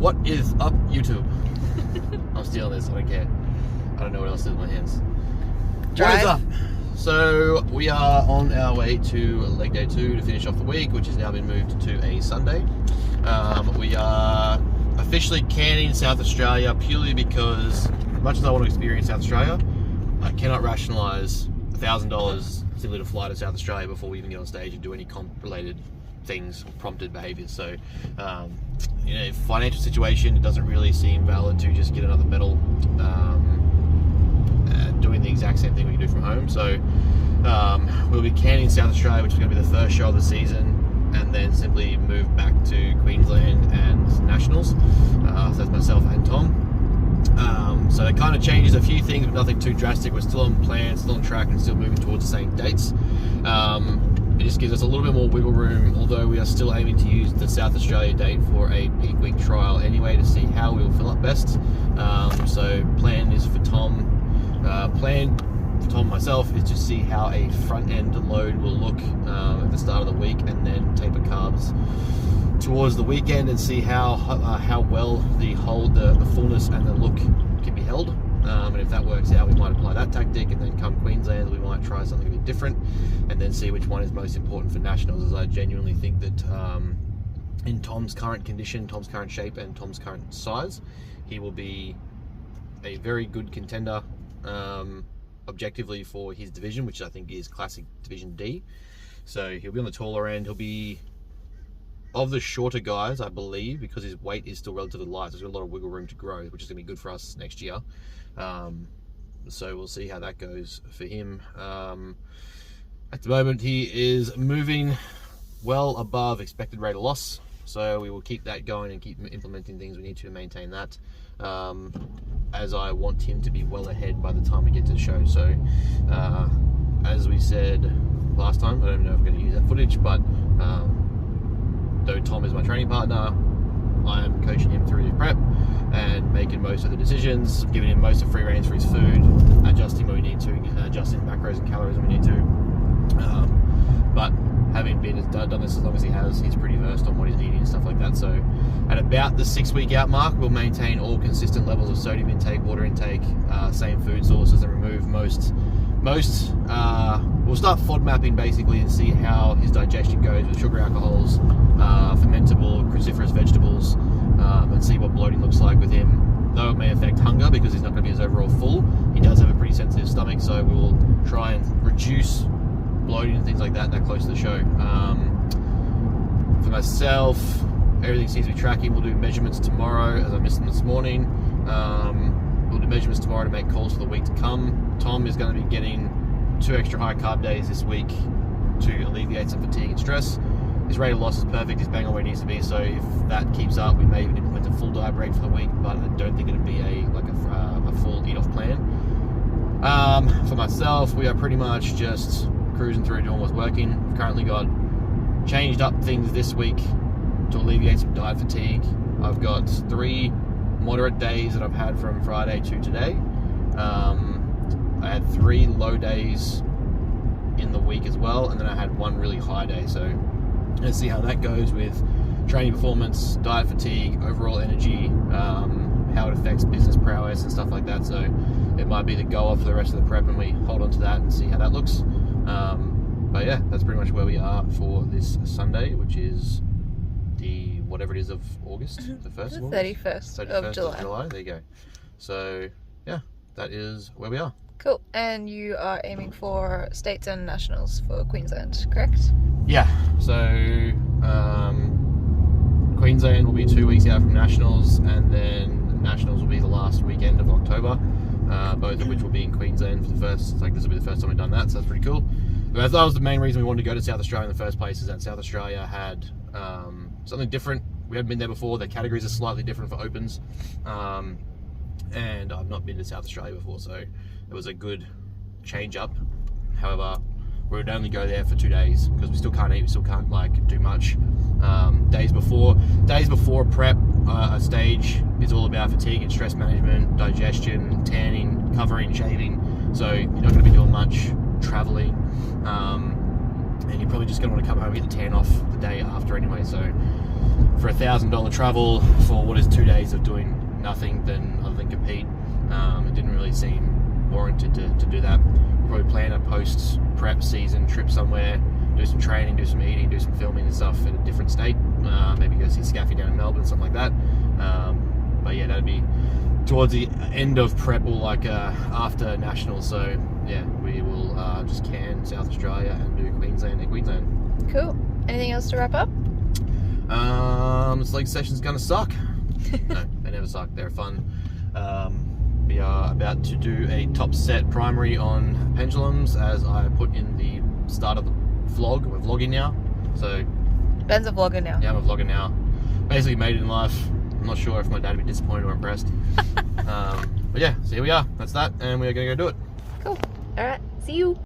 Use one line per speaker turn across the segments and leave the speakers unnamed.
What is up, YouTube? I'm stealing this, I don't care. I don't know what else is in my hands. What is up? So, we are on our way to leg day 2 to finish off the week, which has now been moved to a Sunday. We are officially canning South Australia purely because, as much as I want to experience South Australia, I cannot rationalise $1,000 simply to fly to South Australia before we even get on stage and do any comp-related things, prompted behaviours. So, you know, financial situation, it doesn't really seem valid to just get another medal doing the exact same thing we can do from home. So, we'll be canning South Australia, which is going to be the first show of the season, and then simply move back to Queensland and Nationals. So that's myself and Tom. So it kind of changes a few things, but nothing too drastic. We're still on plan, still on track, and still moving towards the same dates. It just gives us a little bit more wiggle room, although we are still aiming to use the South Australia date for a peak week trial anyway to see how we will fill up best. So plan is for Tom, and myself is to see how a front end load will look at the start of the week, and then taper carbs towards the weekend and see how well the fullness and the look can be held. And if that works out, we might apply that tactic, and then come Queensland we might try something a bit different, and then see which one is most important for Nationals, as I genuinely think that in Tom's current condition, Tom's current shape, and Tom's current size, he will be a very good contender objectively for his division, which I think is classic Division D. So he'll be on the taller end. He'll be of the shorter guys, I believe, because his weight is still relatively light. So there's got a lot of wiggle room to grow, which is going to be good for us next year. So we'll see how that goes for him. At the moment, he is moving well above expected rate of loss. So we will keep that going and keep implementing things we need to maintain that. As I want him to be well ahead by the time we get to the show. So, as we said last time, I don't know if we're going to use that footage, but though Tom is my training partner, I am coaching him through his prep and making most of the decisions, giving him most of free reins for his food, adjusting where we need to, adjusting macros and calories when we need to. But having done this as long as he has, he's pretty versed on what he's eating and stuff like that. So at about the 6-week out mark, we'll maintain all consistent levels of sodium intake, water intake, same food sources, and remove most we'll start FOD mapping basically and see how his digestion goes with sugar alcohols, fermentable cruciferous vegetables, and see what bloating looks like with him. Though it may affect hunger because he's not going to be as overall full, he does have a pretty sensitive stomach, so we'll try and reduce bloating and things like that close to the show. For myself, everything seems to be tracking. We'll do measurements tomorrow, as I missed them this morning. We'll do measurements tomorrow to make calls for the week to come. Tom is going to be getting 2 extra high carb days this week to alleviate some fatigue and stress. His rate of loss is perfect. He's bang on where he needs to be. So if that keeps up, we may even implement a full diet break for the week, but I don't think it'll be a full eat off plan. For myself, we are pretty much just cruising through, doing what's working. We've currently got changed up things this week to alleviate some diet fatigue. I've got 3 moderate days that I've had from Friday to today. I had 3 low days in the week as well, and then I had 1 really high day. So let's see how that goes with training performance, diet fatigue, overall energy, how it affects business prowess and stuff like that. So it might be the go-off for the rest of the prep, and we hold on to that and see how that looks. But yeah, that's pretty much where we are for this Sunday, which is the whatever it is of August, the 1st of August?
31st of July.
There you go. So yeah, that is where we are.
Cool. And you are aiming for states and nationals for Queensland, correct?
Yeah. So Queensland will be 2 weeks out from nationals, and then nationals will be the last weekend of October. Both of which will be in Queensland for the first, this will be the first time we've done that, so that's pretty cool. But that was the main reason we wanted to go to South Australia in the first place, is that South Australia had something different. We hadn't been there before. Their categories are slightly different for opens. And I've not been to South Australia before, so it was a good change up. However, we would only go there for 2 days because we still can't eat, we still can't do much. Days before prep, a stage is all about fatigue and stress management, digestion, tanning, covering, shaving. So you're not going to be doing much traveling, and you're probably just going to want to come home and get the tan off the day after anyway. So for $1,000 travel for what is 2 days of doing nothing other than compete. It didn't really seem warranted to do that. We'll probably plan a post-prep season trip somewhere, do some training, do some eating, do some filming and stuff in a different state. Maybe go see Scaffy down in Melbourne, something like that. But yeah, that'd be towards the end of prep or like after nationals. So yeah, we will just can South Australia and do Queensland and Queensland.
Cool. Anything else to wrap up?
This leg session's gonna suck. No, they never suck. They're fun. We are about to do a top set primary on pendulums, as I put in the start of the vlog. We're vlogging now, so
Ben's a vlogger now.
yeah, I'm a vlogger now. Basically made it in life. I'm not sure if my dad would be disappointed or impressed. But yeah, so here we are. That's that, and we're gonna go do it.
Cool. All right. See you.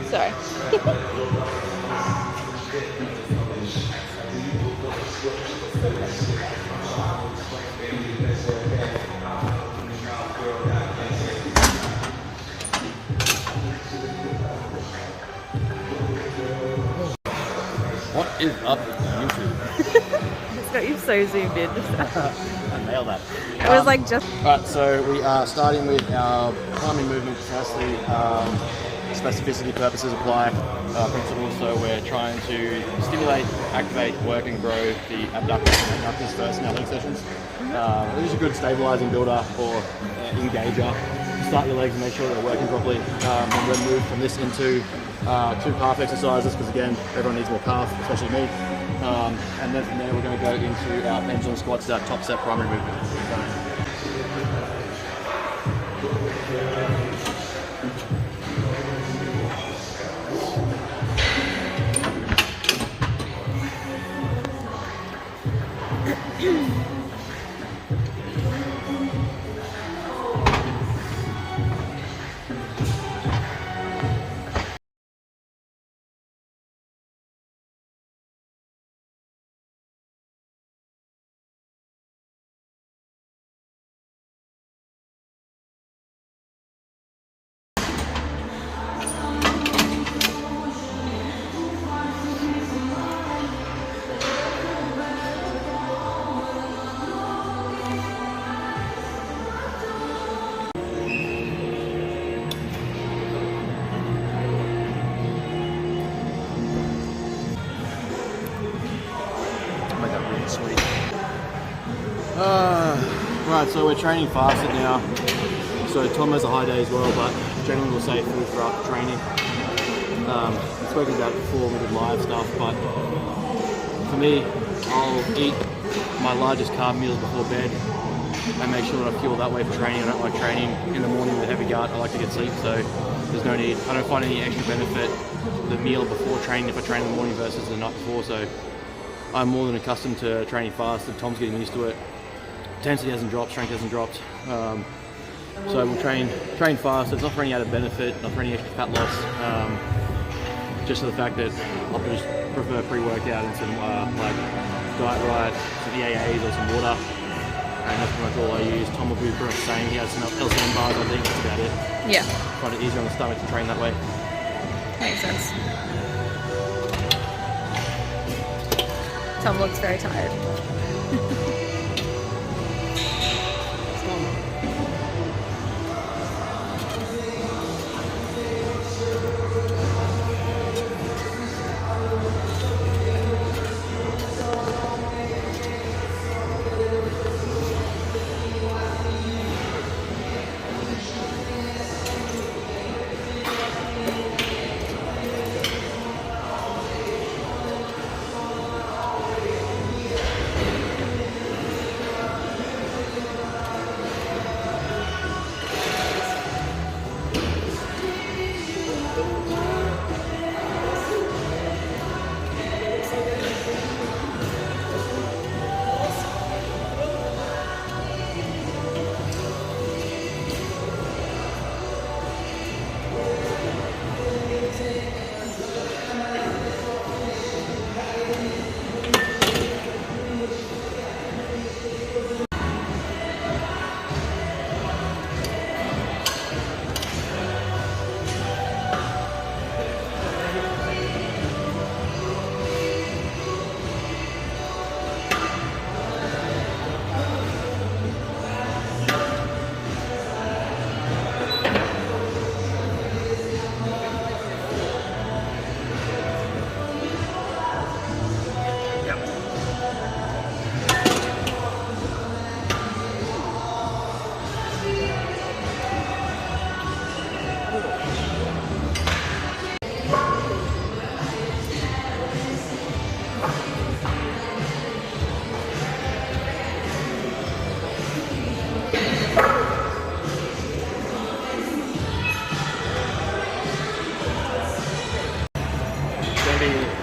Sorry.
What is up, YouTube?
It's got you so zoomed in.
I nailed that.
It was like just.
Alright, so we are starting with our primary movement. Firstly, specificity purposes apply principles. So we're trying to stimulate, activate, work, and grow the abductors and adductors first in our leg sessions. It is a good stabilizing builder or engager. Start your legs and make sure they're working properly. And then move from this into two calf exercises, because again, everyone needs more calf, especially me. And then from there, we're going to go into our pendulum squats, our top set primary movement. Sweet. Right, so we're training fasted now. So Tom has a high day as well, but generally we'll save food for after training. I've spoken about it before with live stuff, but for me, I'll eat my largest carb meals before bed and make sure that I fuel that way for training. I don't like training in the morning with a heavy gut. I like to get sleep, so there's no need. I don't find any extra benefit the meal before training if I train in the morning versus the night before. So I'm more than accustomed to training fast, and Tom's getting used to it. Intensity hasn't dropped, strength hasn't dropped. So we'll train fast. It's not for any added benefit, not for any extra fat loss. Just for the fact that I'll just prefer pre-workout and some like diet right, some EAAs or some water. And that's pretty much all I use. Tom will be pretty much the same. He has some LCM bars, I think that's about it.
Yeah.
Find it easier on the stomach to train that way.
Makes sense. Tom looks very tired.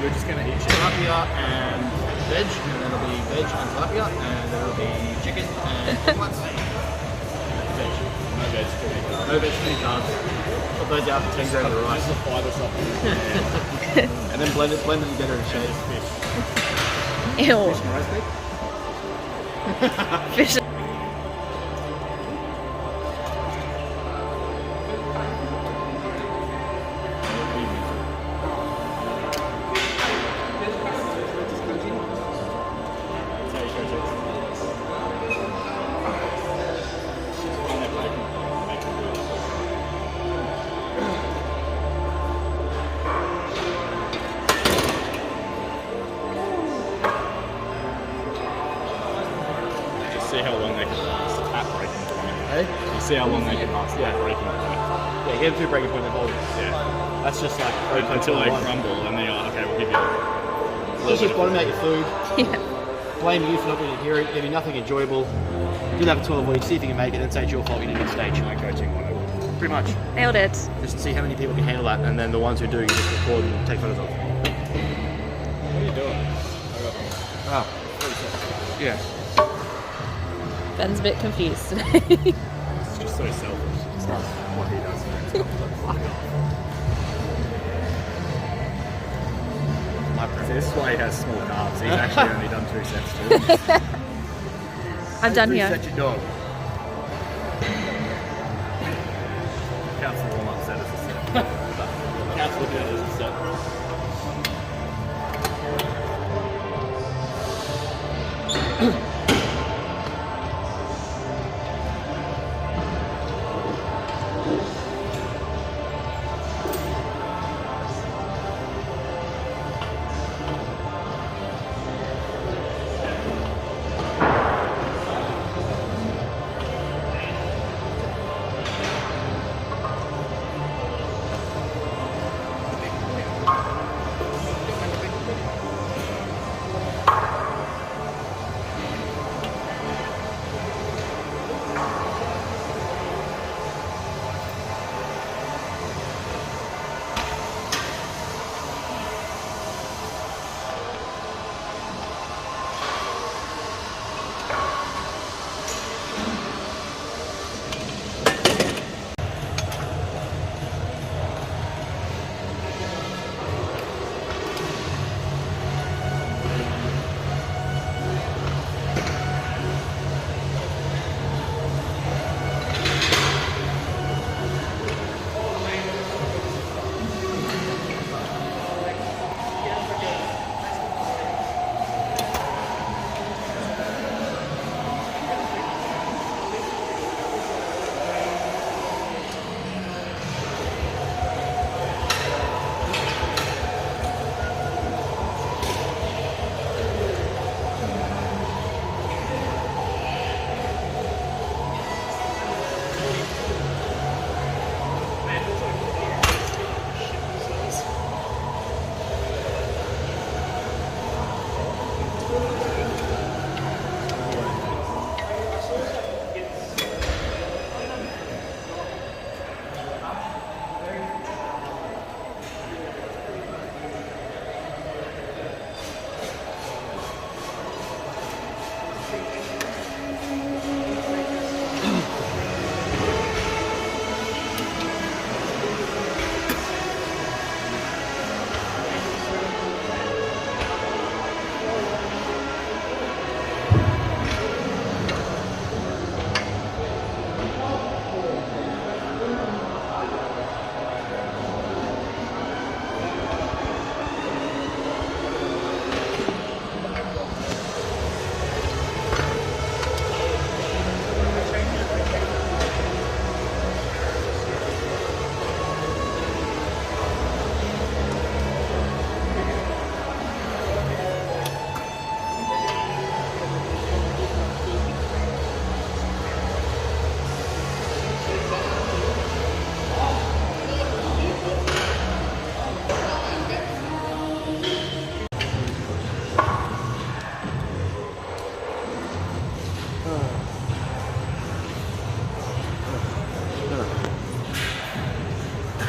We're just going to eat tilapia and veg, and then it'll be
veg and tilapia, and there will be chicken and omelets. Veg. No veg, no veg, 2 carbs. Put those out for 10 grams of rice. Just the fibre supplement. Yeah. And then blend it together in shakes. Fish.
Ew.
Fish and roast beef.
Fish.
See how long they can last at breaking point.
Hey?
You see how long they can last at breaking point.
Yeah, get them to breaking point and hold it.
Yeah.
That's just like
Until they crumble, and then you're like, okay, we'll give you a
Let's just bottom out your food.
Yeah.
Blame you for not being adherent, giving nothing enjoyable. Do that for 12 weeks, see if you can make it, then say it's your fault you didn't get stage.
my coaching whatever.
Pretty much.
Nailed it.
Just to see how many people can handle that, and then the ones who do, you just record and take photos of.
What are you doing?
Oh. Yeah.
Ben's a bit confused today.
It's just so selfish. It's not what he does.
My
See, this is why he has small carbs. He's actually only done 2 sets too.
I'm done here.
Set your dog.
Counts the warm-up set as a set.
Counts looking at it as a set.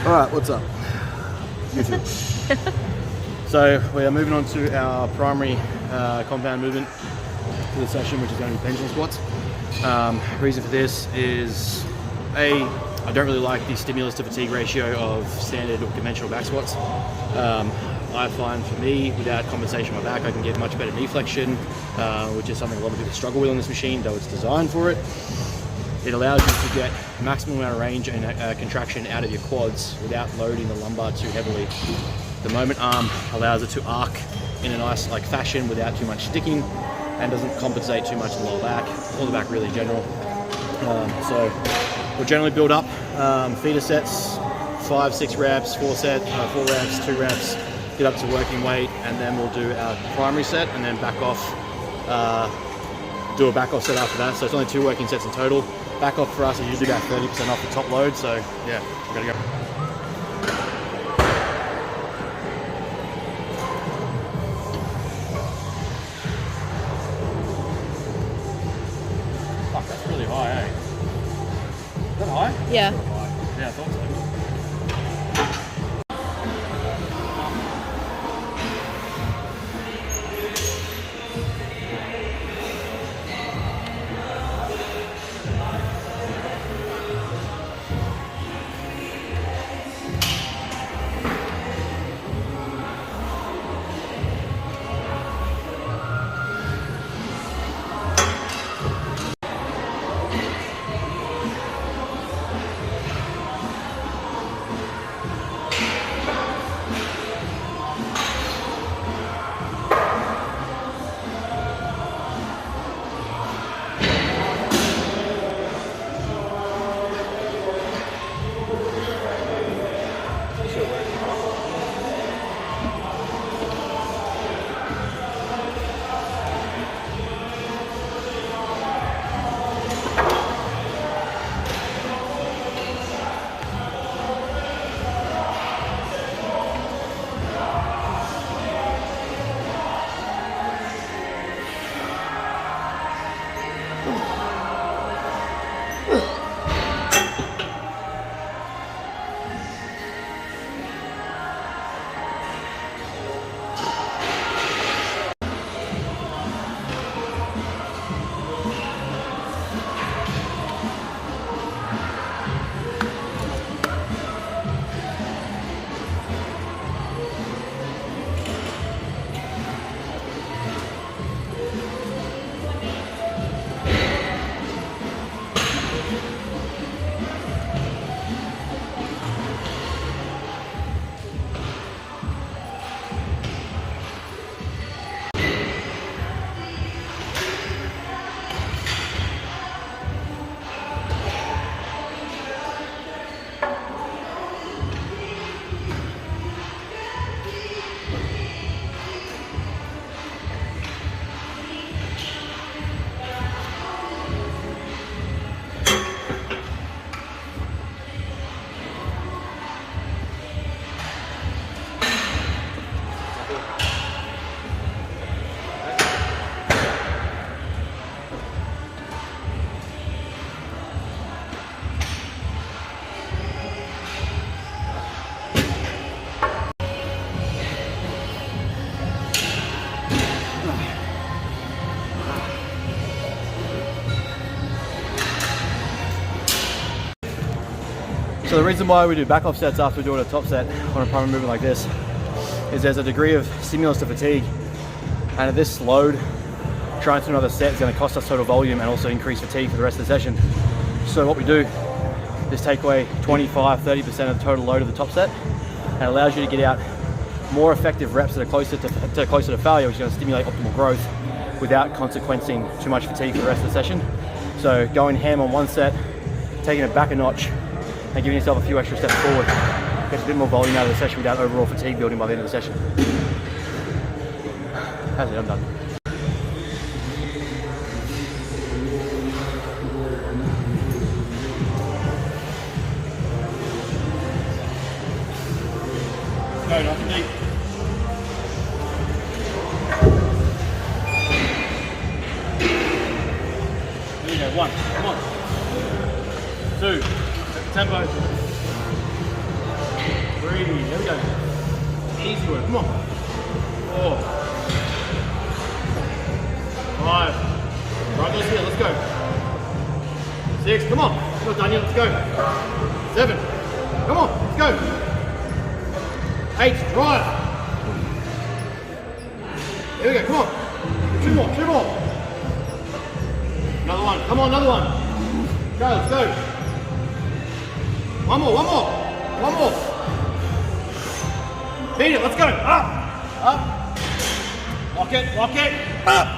Alright, what's up? YouTube. So we are moving on to our primary compound movement.
for the session, which is going to be pendulum squats. Reason for this is I don't really like the stimulus to fatigue ratio of standard or conventional back squats. I find for me, without compensation on my back, I can get much better knee flexion, which is something a lot of people struggle with on this machine, though it's designed for it. It allows you to get maximum amount of range and contraction out of your quads without loading the lumbar too heavily. The moment arm allows it to arc in a nice fashion without too much sticking and doesn't compensate too much in the lower back, or the back really in general. So we'll generally build up feeder sets, 5, 6 reps, 4 reps, 2 reps, get up to working weight, and then we'll do our primary set and then back off, do a back off set after that. So it's only 2 working sets in total. Back off for us is usually about 30% off the top load, so yeah, we're gonna go. Fuck, that's really high, eh? Is that high?
Yeah.
Yeah, I thought so. So the reason why we do back off sets after we do a top set on a primary movement like this is there's a degree of stimulus to fatigue, and at this load, trying to do another set is going to cost us total volume and also increase fatigue for the rest of the session. So what we do is take away 25-30% of the total load of the top set, and it allows you to get out more effective reps that are closer to failure, which is going to stimulate optimal growth without consequencing too much fatigue for the rest of the session. So going ham on one set, taking it back a notch, and giving yourself a few extra steps forward gets a bit more volume out of the session without overall fatigue building by the end of the session. That's it, I'm done.
No, nothing deep. There you go, 1, come on. 2, set the tempo. 3, there we go. Easy work, come on. 4, 5, Right, those here, let's go. 6, come on. You're not done yet, let's go. 7, come on, let's go. 8, drive. Here we go, come on. 2 more, 2 more. Another one, come on, another one. Go, let's go. One more, one more. One more. Beat it, let's go. Up, up. Lock it, up.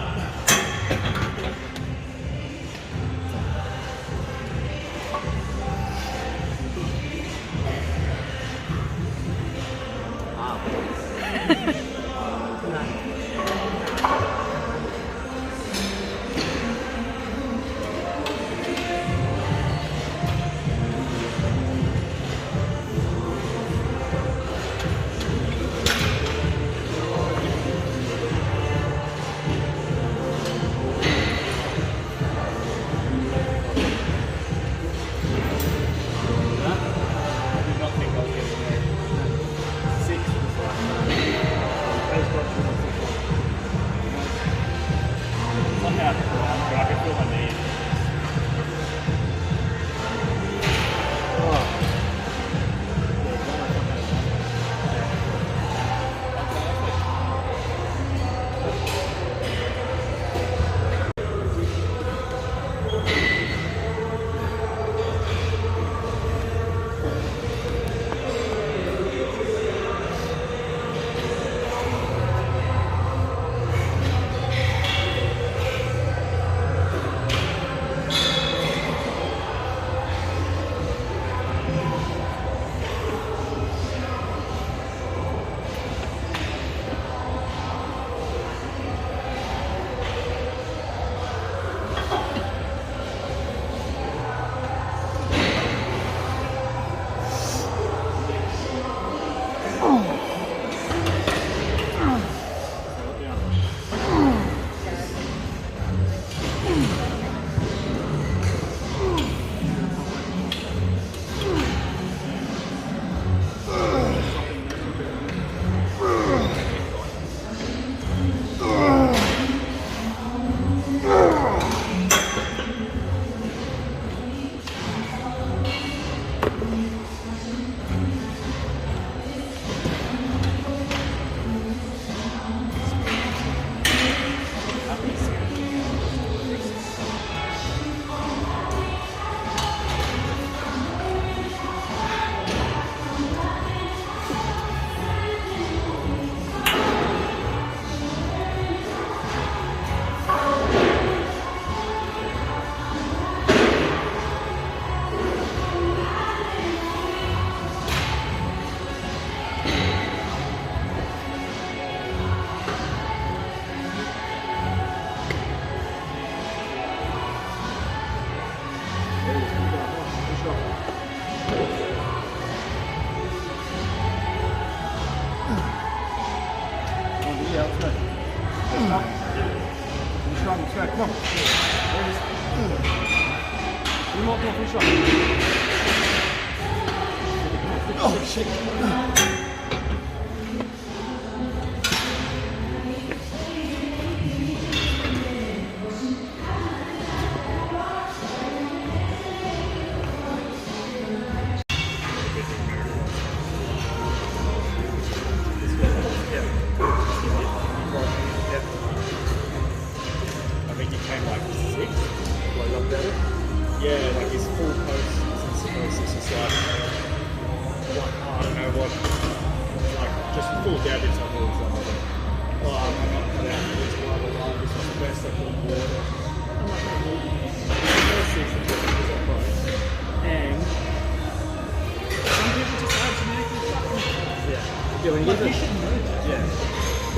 Oh shit.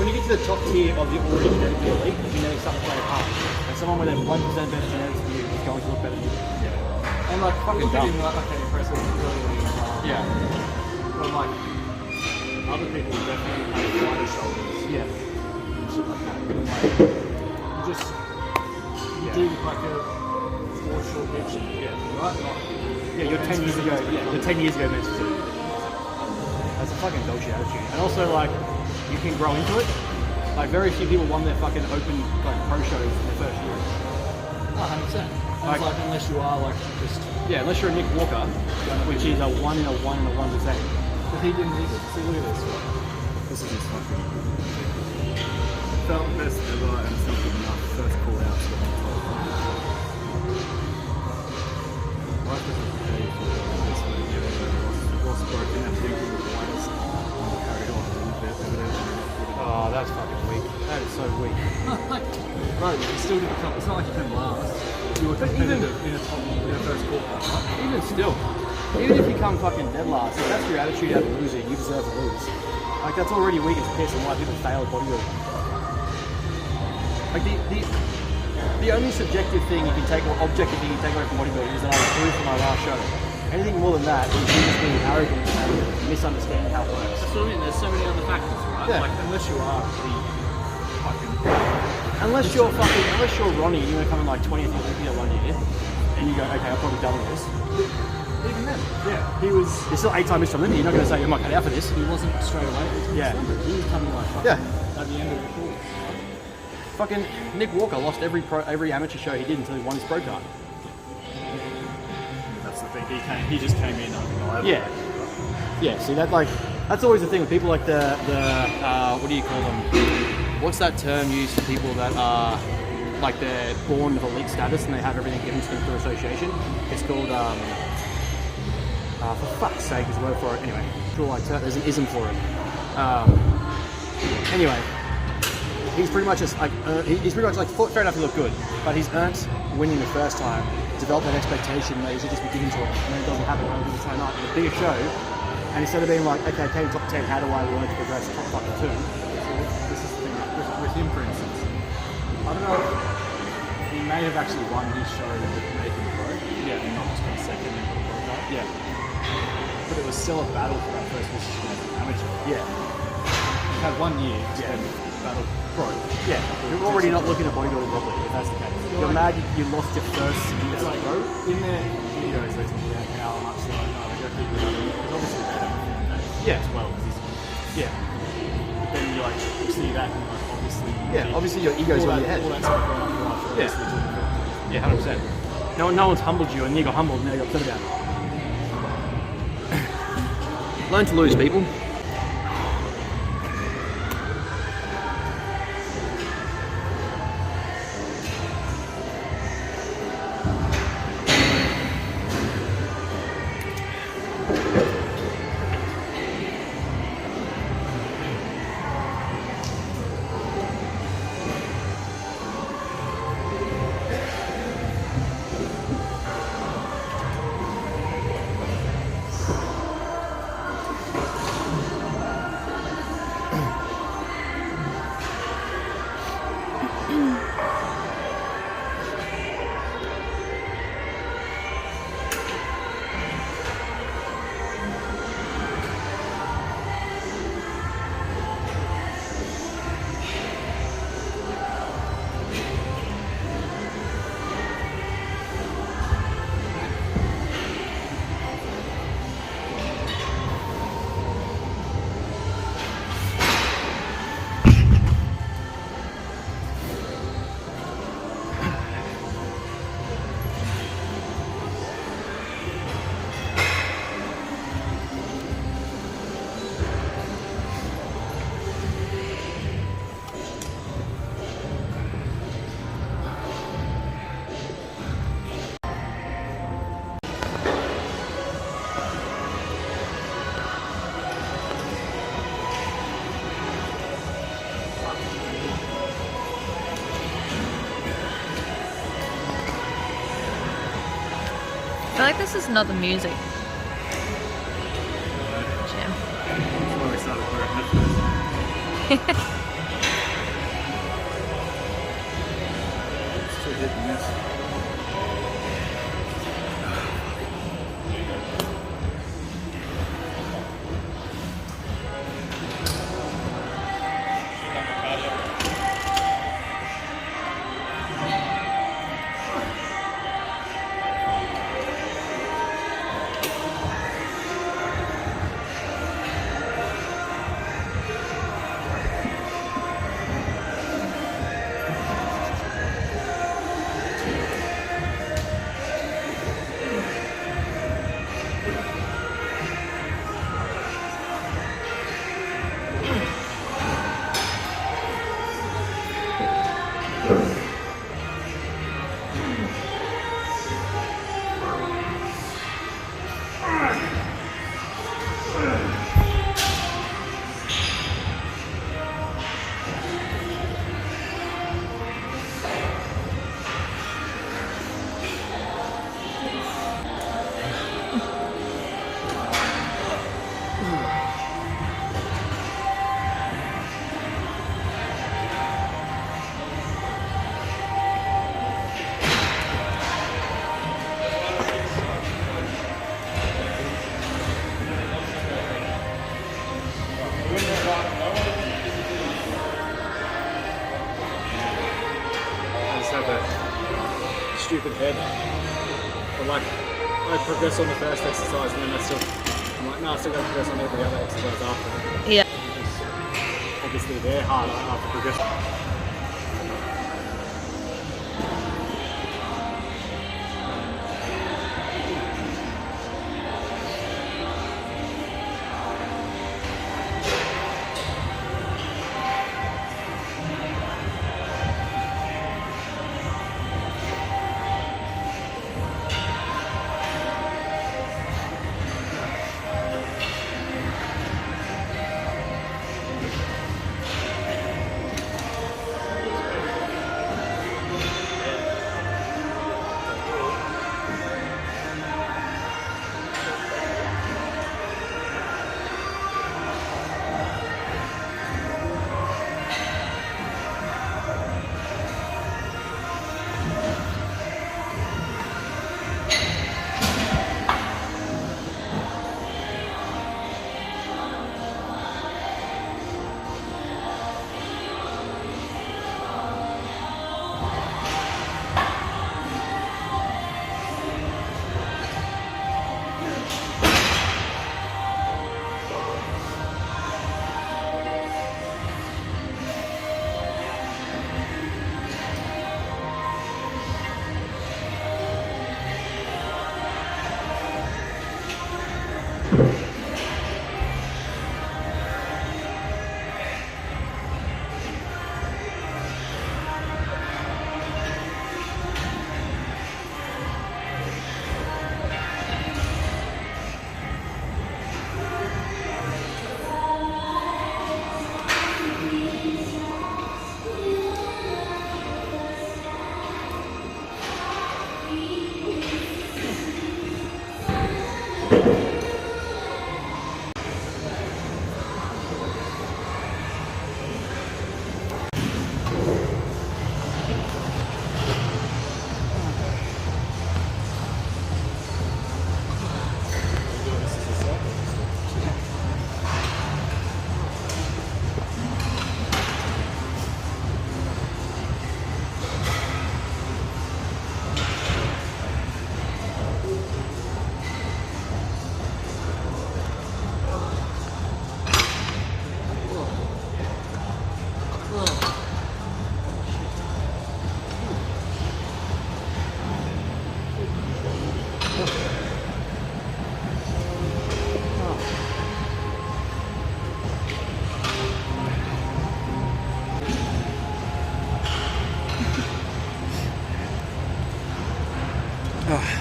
When you get to the top tier of the already genetic elite, the genetics start to play a part. And someone with a 1% better genetics than you is going to look better than you. Yeah. And like fucking dumb. Like, okay, impressive, really yeah. But like, other people definitely have wider shoulders. Yeah. Shit like that. But like, you just, you do like a 4 short bitch. Yeah. Right? Like, yeah, you're 10 years ago. Yeah, you're 10 years ago meant to do. That's a fucking dog shit attitude. And also like, you can grow into it. Like very few people won their fucking open like pro shows in their first year. 100%.
Like-
It's like unless you are like just.
Yeah, unless you're a Nick Walker, which is a 1 in a 1 in a 1%.
But he didn't either. See, look at this.
This is just fucking. Felt best ever and it's not good enough. First call out. So why does it pay for this one? Was broken and thinking of why it's carried on and evidently.
Oh, that's fucking weak. That is so weak.
Right, you still didn't come. It's not like you came last. You were competitive in a top in a first quarter. Right?
Even still, even if you come fucking dead last, if that's your attitude out of losing, you deserve to lose. Like, that's already weak as piss and why people fail at bodybuilding. Like, the only subjective thing you can take, or objective thing you can take away from bodybuilding is that I improved from my last show. Anything more than that is you just being arrogant and misunderstanding how it works.
So I mean, there's so many other factors, right?
Yeah.
Like unless you are the fucking.
Unless you're Ronnie and you're coming like 20th Olympia one year, and you go, okay, I've probably done this.
Even then, yeah, he was.
You're still 8-time Mr. Olympia, you're not going to say, I'm not cut out for this.
He wasn't straight away.
Yeah.
He was coming like fucking
Yeah.
at the end of the course.
Fucking Nick Walker lost every amateur show he did until he won his pro card.
That's the thing. He just came in undeniable.
Yeah. Yeah, see, that's always the thing with people like the what do you call them? What's that term used for people that are like they're born with elite status and they have everything given to them through association? It's called for fuck's sake, there's a word for it. Anyway, there's an ism for it. Anyway, he's pretty much just like fair enough, he looked good, but he's earned winning the first time, developed that expectation that he should just be given to him, and then it doesn't happen over the same night in a bigger show. And instead of being like, okay, I came top 10, how do I learn to progress to top fucking 2?
This is the thing with him, for instance. I don't know. He may have actually won his show with making pro. Yeah. And not just got second in the pro card.
Yeah.
But it was still a battle for that first position as an amateur.
Yeah.
He had 1 year to battle pro.
Yeah. You're already not looking at bodybuilding properly, if that's the case. You're mad you lost your first season as
It's
a
like,
pro.
in their videos, they talk about how much they're like, oh, they go keep it up. It's obviously better
Yeah.
as well because he's
Yeah.
then you like you see that and like obviously
Yeah, obviously your ego's
all
on
that,
your head.
all that stuff going on your life
Yeah.
obviously took effect.
Yeah, 100%. No one's humbled you and you got humbled and now you're upset about it. Learn to lose, people.
I feel like this is not the music. Jam.
That's why we started wearing headphones. It's too hit and miss. I progress on the first exercise and then I'm like, no, I still got to progress on every other exercise after.
Yeah.
Because obviously they're harder after progressing.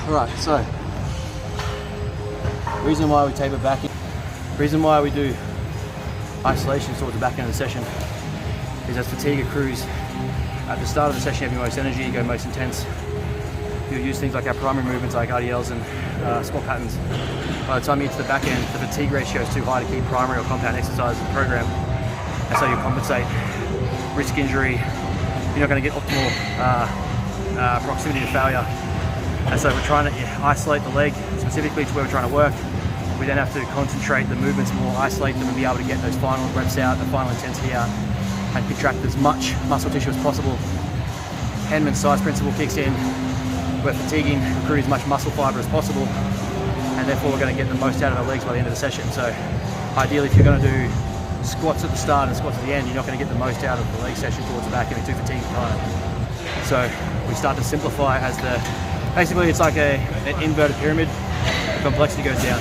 Right, so reason why we taper back in, reason why we do isolation towards the back end of the session is as fatigue accrues at the start of the session. You have your most energy, you go most intense. You'll use things like our primary movements like RDLs and squat patterns. By the time you get to the back end, the fatigue ratio is too high to keep primary or compound exercises in the program, and so you compensate, risk injury. You're not going to get optimal proximity to failure. And so we're trying to isolate the leg specifically to where we're trying to work. We then have to concentrate the movements more, isolate them, and be able to get those final reps out, the final intensity out, and contract as much muscle tissue as possible. Henman's size principle kicks in. We're fatiguing, recruit as much muscle fiber as possible, and therefore we're going to get the most out of our legs by the end of the session. So ideally, if you're going to do squats at the start and squats at the end, you're not going to get the most out of the leg session towards the back if you're too fatigued and tired. So we start to simplify as basically it's like an inverted pyramid. The complexity goes down.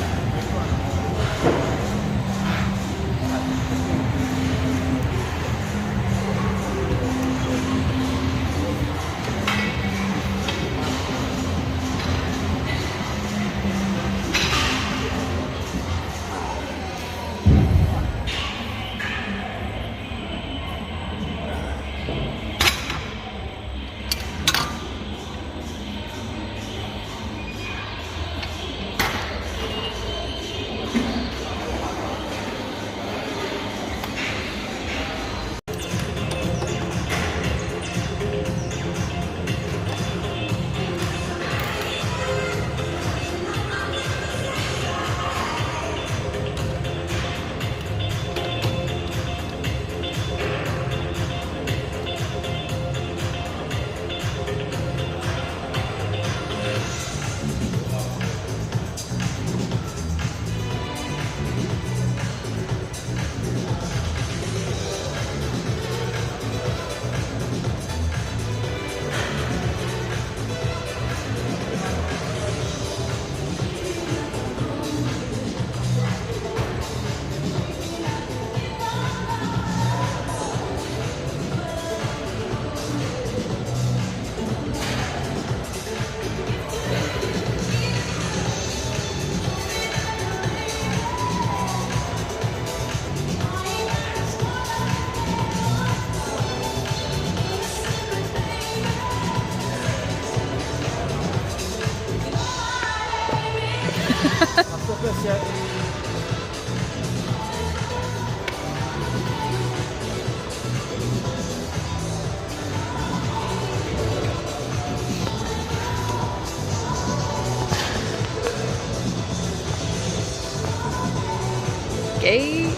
Gate.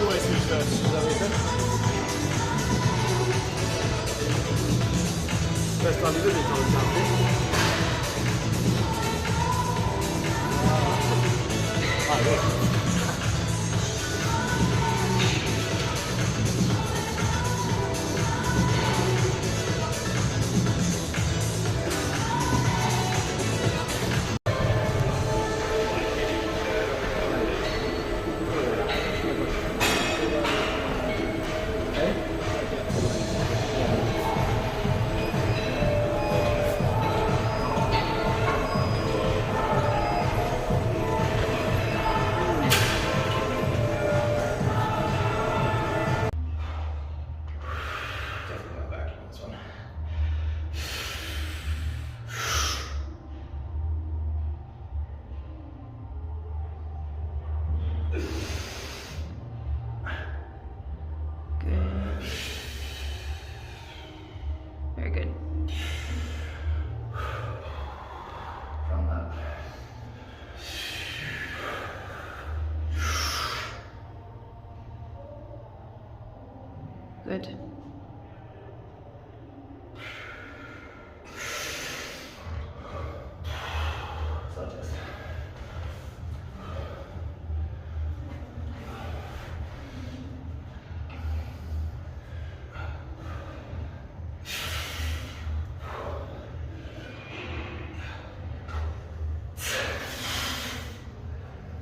Always finish first. Is that what you said? First time you lived in
Good. Very good.
From that.
Good.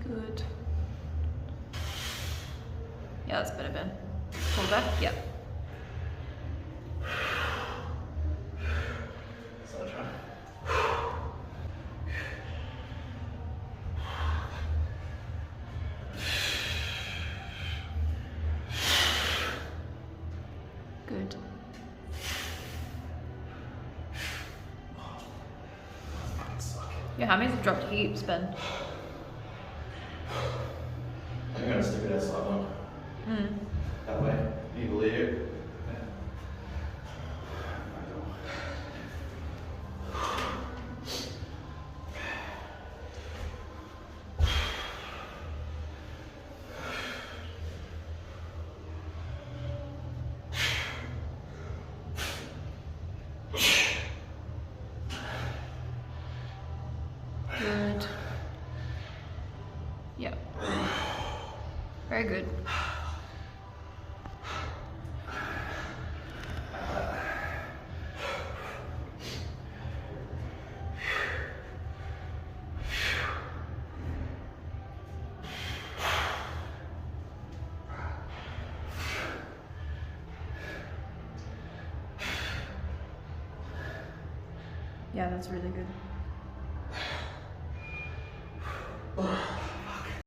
Good. Yeah, that's better, Ben. Pull back. Yep. Good. Your hammies have dropped heaps, Ben.
I'm gonna stick it outside one. That way. You believe it?
Good. Yep. Very good. Yeah, that's really good.